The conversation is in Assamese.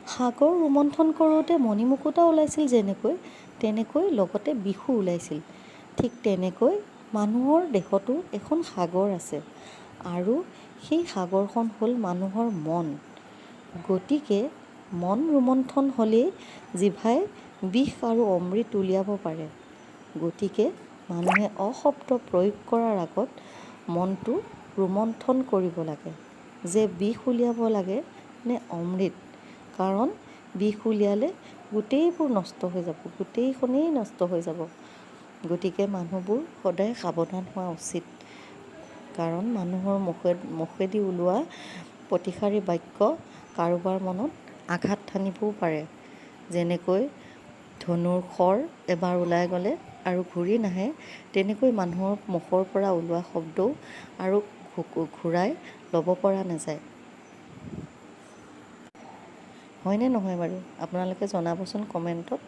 সাগৰ ৰোমন্থন কৰোঁতে মণিমুকুতা ওলাইছিল তেনেকৈ লগতে বিষো ওলাইছিল। ঠিক তেনেকৈ মানুহৰ দেহতো এখন সাগৰ আছে আৰু সেই সাগৰখন হ'ল মানুহৰ মন। গতিকে মন ৰোমন্থন হ'লেই জিভাই বিষ আৰু অমৃত উলিয়াব পাৰে। গতিকে মানুহে অশব্দ প্ৰয়োগ কৰাৰ আগত মনটো ৰোমন্থন কৰিব লাগে যে বিষ উলিয়াব লাগে নে অমৃত। কাৰণ বিষ উলিয়ালে গোটেইবোৰ নষ্ট হৈ যাব, গোটেইখনেই নষ্ট হৈ যাব। গতিকে মানুহবোৰ সদায় সাৱধান হোৱা উচিত। কাৰণ মানুহৰ মুখেদি ওলোৱা প্ৰতিষাৰী বাক্য কাৰোবাৰ মনত আঘাত সানিবও পাৰে। যেনেকৈ ধনুৰ শৰ এবাৰ ওলাই গ'লে আৰু ঘূৰি নাহে, তেনেকৈ মানুহৰ মুখৰ পৰা ওলোৱা শব্দও আৰু ঘূৰাই ল'ব পৰা নাযায়। হয়নে নহয় বাৰু? আপোনালোকে জনাবচোন কমেণ্টত।